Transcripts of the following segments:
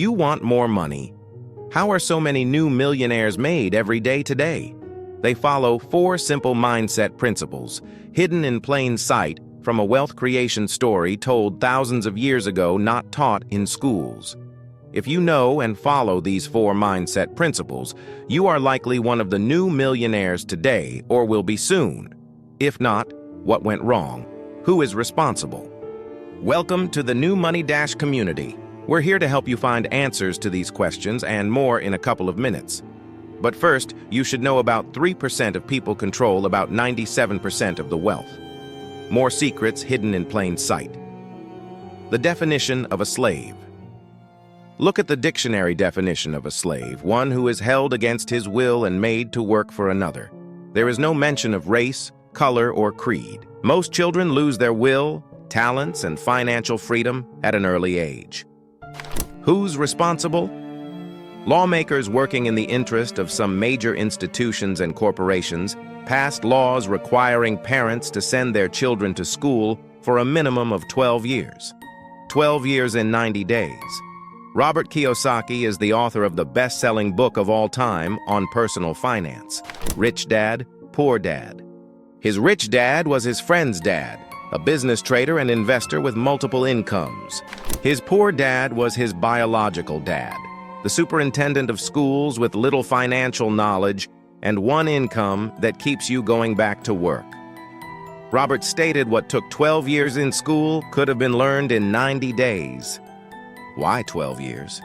you want more money? How are so many new millionaires made every day today? They follow 4 simple mindset principles, hidden in plain sight from a wealth creation story told thousands of years ago, not taught in schools. If you know and follow these 4 mindset principles, you are likely one of the new millionaires today or will be soon. If not, what went wrong? Who is responsible? Welcome to the New Money Dash community. We're here to help you find answers to these questions and more in a couple of minutes. But first, you should know about 3% of people control about 97% of the wealth. More secrets hidden in plain sight. The definition of a slave. Look at the dictionary definition of a slave, one who is held against his will and made to work for another. There is no mention of race, color, or creed. Most children lose their will, talents, and financial freedom at an early age. Who's responsible? Lawmakers working in the interest of some major institutions and corporations passed laws requiring parents to send their children to school for a minimum of 12 years. 12 years in 90 days. Robert Kiyosaki is the author of the best-selling book of all time on personal finance, Rich Dad, Poor Dad. His rich dad was his friend's dad, a business trader and investor with multiple incomes. His poor dad was his biological dad, the superintendent of schools with little financial knowledge and one income that keeps you going back to work. Robert stated what took 12 years in school could have been learned in 90 days. Why 12 years?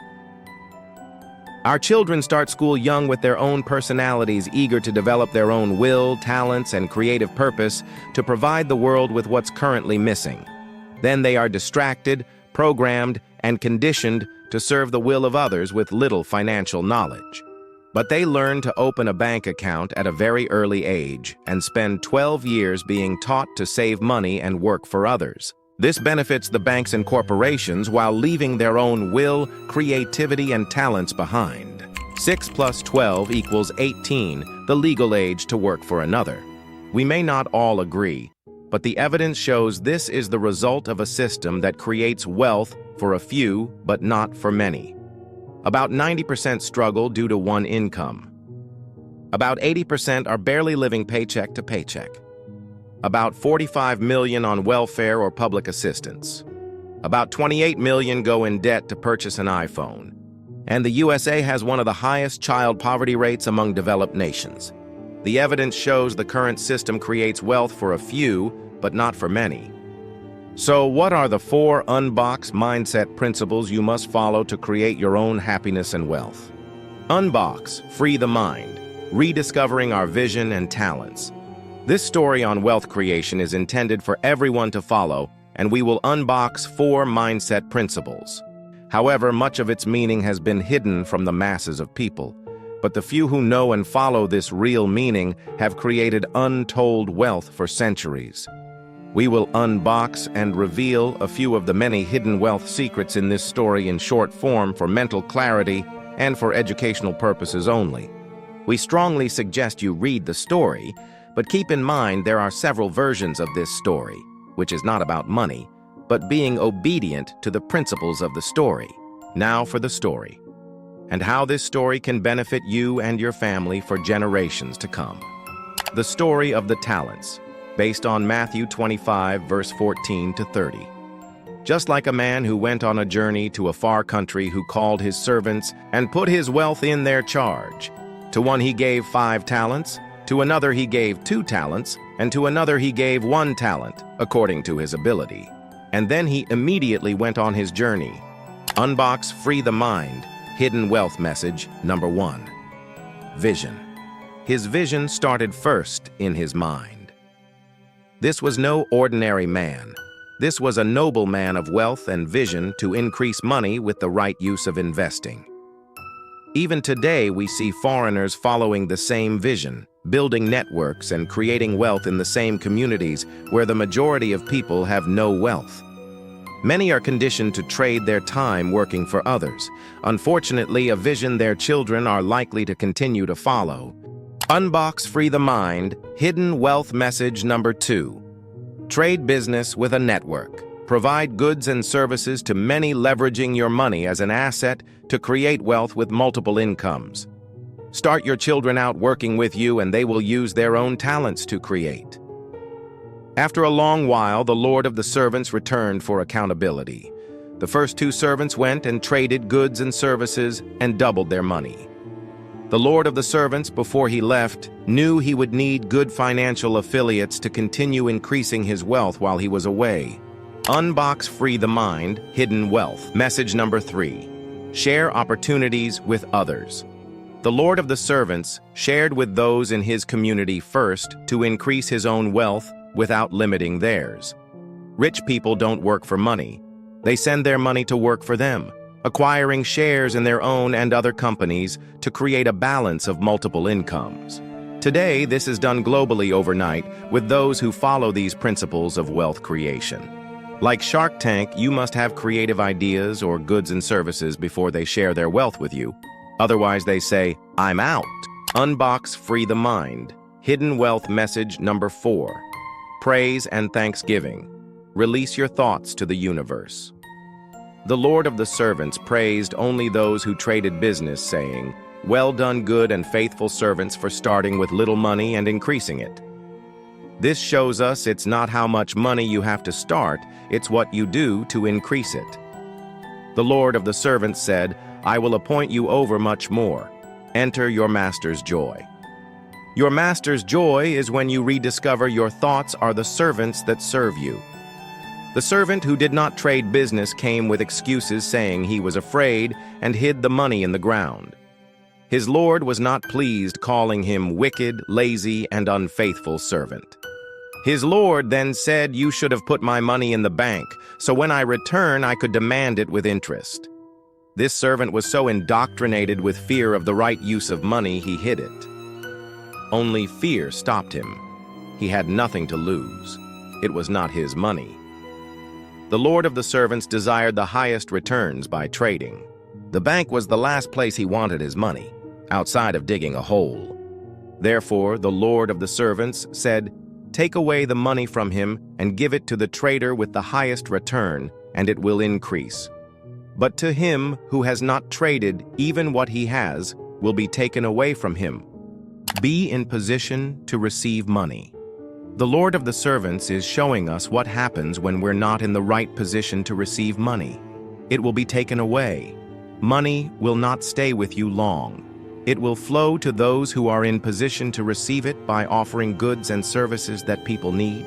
Our children start school young with their own personalities, eager to develop their own will, talents, and creative purpose to provide the world with what's currently missing. Then they are distracted, programmed, and conditioned to serve the will of others with little financial knowledge. But they learn to open a bank account at a very early age and spend 12 years being taught to save money and work for others. This benefits the banks and corporations while leaving their own will, creativity, and talents behind. 6 plus 12 equals 18, the legal age to work for another. We may not all agree, but the evidence shows this is the result of a system that creates wealth for a few, but not for many. About 90% struggle due to one income. About 80% are barely living paycheck to paycheck. About 45 million on welfare or public assistance. About 28 million go in debt to purchase an iPhone. And the USA has one of the highest child poverty rates among developed nations. The evidence shows the current system creates wealth for a few, but not for many. So what are the 4 Unbox mindset principles you must follow to create your own happiness and wealth? Unbox, free the mind, rediscovering our vision and talents. This story on wealth creation is intended for everyone to follow, and we will unbox 4 mindset principles. However, much of its meaning has been hidden from the masses of people, but the few who know and follow this real meaning have created untold wealth for centuries. We will unbox and reveal a few of the many hidden wealth secrets in this story in short form for mental clarity and for educational purposes only. We strongly suggest you read the story, but keep in mind there are several versions of this story, which is not about money, but being obedient to the principles of the story. Now for the story, and how this story can benefit you and your family for generations to come. The story of the talents, based on Matthew 25, verse 14 to 30. Just like a man who went on a journey to a far country who called his servants and put his wealth in their charge. To one he gave 5 talents, to another he gave 2 talents, and to another he gave 1 talent, according to his ability. And then he immediately went on his journey. Unbox, free the mind, hidden wealth message, number 1. Vision. His vision started first in his mind. This was no ordinary man. This was a noble man of wealth and vision to increase money with the right use of investing. Even today, we see foreigners following the same vision, building networks and creating wealth in the same communities where the majority of people have no wealth. Many are conditioned to trade their time working for others. Unfortunately, a vision their children are likely to continue to follow. Unbox, free the mind, hidden wealth message number 2. Trade business with a network. Provide goods and services to many, leveraging your money as an asset to create wealth with multiple incomes. Start your children out working with you and they will use their own talents to create. After a long while, the Lord of the servants returned for accountability. The first two servants went and traded goods and services and doubled their money. The Lord of the servants, before he left, knew he would need good financial affiliates to continue increasing his wealth while he was away. Unbox Free the Mind, Hidden Wealth. Message number 3. Share opportunities with others. The Lord of the servants shared with those in his community first to increase his own wealth without limiting theirs. Rich people don't work for money. They send their money to work for them, acquiring shares in their own and other companies to create a balance of multiple incomes. Today, this is done globally overnight with those who follow these principles of wealth creation. Like Shark Tank, you must have creative ideas or goods and services before they share their wealth with you. Otherwise, they say, "I'm out." Unbox Free the Mind. Hidden Wealth. Message number 4. Praise and thanksgiving. Release your thoughts to the universe. The Lord of the servants praised only those who traded business, saying, "Well done, good and faithful servants, for starting with little money and increasing it." This shows us it's not how much money you have to start, it's what you do to increase it. The Lord of the servants said, "I will appoint you over much more. Enter your master's joy." Your master's joy is when you rediscover your thoughts are the servants that serve you. The servant who did not trade business came with excuses, saying he was afraid, and hid the money in the ground. His Lord was not pleased, calling him wicked, lazy, and unfaithful servant. His Lord then said, "You should have put my money in the bank, so when I return I could demand it with interest." This servant was so indoctrinated with fear of the right use of money, he hid it. Only fear stopped him. He had nothing to lose. It was not his money. The Lord of the servants desired the highest returns by trading. The bank was the last place he wanted his money, outside of digging a hole. Therefore, the Lord of the servants said, "Take away the money from him and give it to the trader with the highest return, and it will increase. But to him who has not traded, even what he has will be taken away from him." Be in position to receive money. The Lord of the servants is showing us what happens when we're not in the right position to receive money. It will be taken away. Money will not stay with you long. It will flow to those who are in position to receive it by offering goods and services that people need.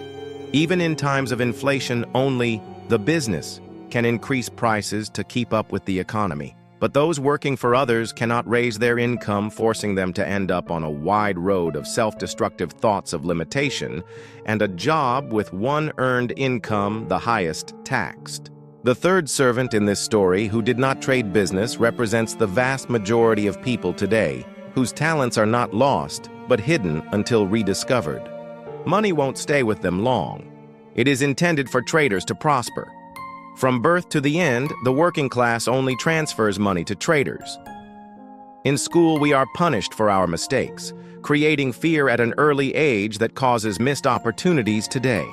Even in times of inflation, only the business can increase prices to keep up with the economy. But those working for others cannot raise their income, forcing them to end up on a wide road of self-destructive thoughts of limitation and a job with one earned income, the highest taxed. The third servant in this story, who did not trade business, represents the vast majority of people today, whose talents are not lost, but hidden until rediscovered. Money won't stay with them long. It is intended for traders to prosper. From birth to the end, the working class only transfers money to traders. In school, we are punished for our mistakes, creating fear at an early age that causes missed opportunities today.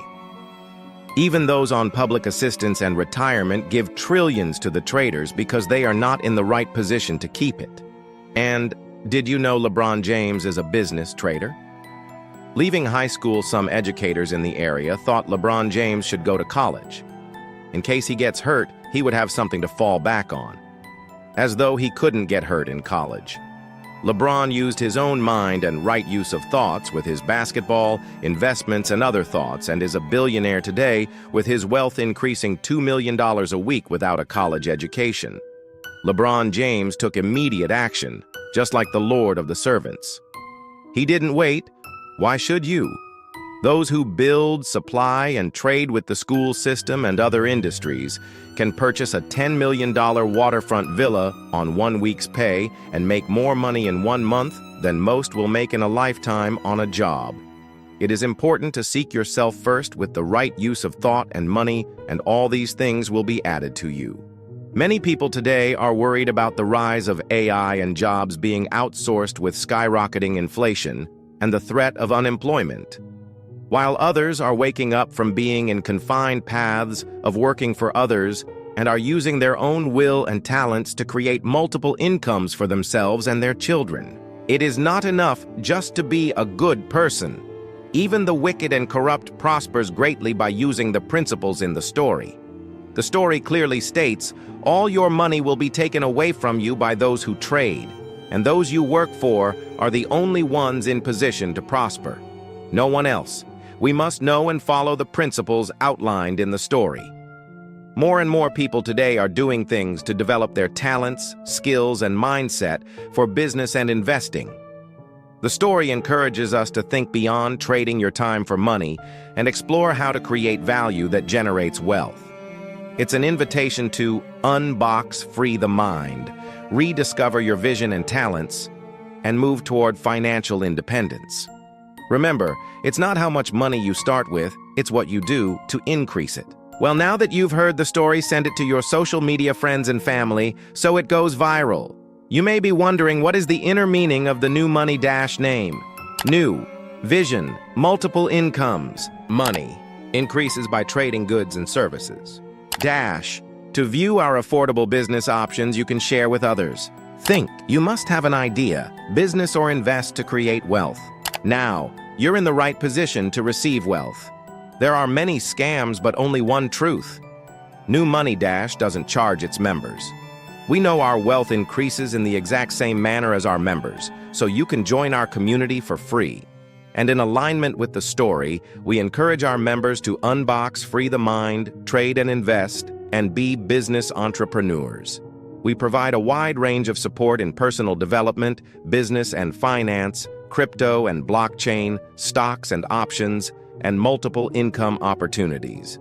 Even those on public assistance and retirement give trillions to the traders because they are not in the right position to keep it. And did you know LeBron James is a business trader? Leaving high school, some educators in the area thought LeBron James should go to college. In case he gets hurt, he would have something to fall back on. As though he couldn't get hurt in college. LeBron used his own mind and right use of thoughts with his basketball, investments, and other thoughts, and is a billionaire today with his wealth increasing $2 million a week without a college education. LeBron James took immediate action, just like the Lord of the servants. He didn't wait. Why should you? Those who build, supply, and trade with the school system and other industries can purchase a $10 million waterfront villa on 1 week's pay and make more money in 1 month than most will make in a lifetime on a job. It is important to seek yourself first with the right use of thought and money, and all these things will be added to you. Many people today are worried about the rise of AI and jobs being outsourced with skyrocketing inflation and the threat of unemployment. while others are waking up from being in confined paths of working for others and are using their own will and talents to create multiple incomes for themselves and their children. It is not enough just to be a good person. Even the wicked and corrupt prospers greatly by using the principles in the story. The story clearly states, all your money will be taken away from you by those who trade, and those you work for are the only ones in position to prosper. No one else. We must know and follow the principles outlined in the story. More and more people today are doing things to develop their talents, skills, and mindset for business and investing. The story encourages us to think beyond trading your time for money and explore how to create value that generates wealth. It's an invitation to unbox, free the mind, rediscover your vision and talents, and move toward financial independence. Remember, it's not how much money you start with, it's what you do to increase it. Well, now that you've heard the story, send it to your social media friends and family so it goes viral. You may be wondering, what is the inner meaning of the New Money Dash name? New, vision, multiple incomes, money, increases by trading goods and services. Dash, to view our affordable business options you can share with others. Think, you must have an idea, business or invest to create wealth. Now, you're in the right position to receive wealth. There are many scams, but only one truth. New Money Dash doesn't charge its members. We know our wealth increases in the exact same manner as our members, so you can join our community for free. And in alignment with the story, we encourage our members to unbox, free the mind, trade and invest, and be business entrepreneurs. We provide a wide range of support in personal development, business and finance, crypto and blockchain, stocks and options, and multiple income opportunities.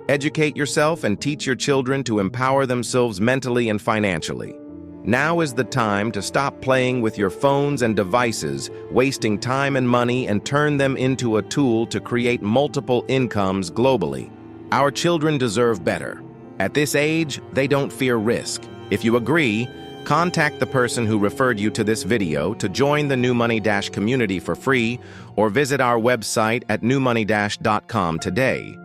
Educate yourself and teach your children to empower themselves mentally and financially. Now is the time to stop playing with your phones and devices, wasting time and money, and turn them into a tool to create multiple incomes globally. Our children deserve better. At this age, they don't fear risk. If you agree, contact the person who referred you to this video to join the New Money Dash community for free, or visit our website at newmoneydash.com today.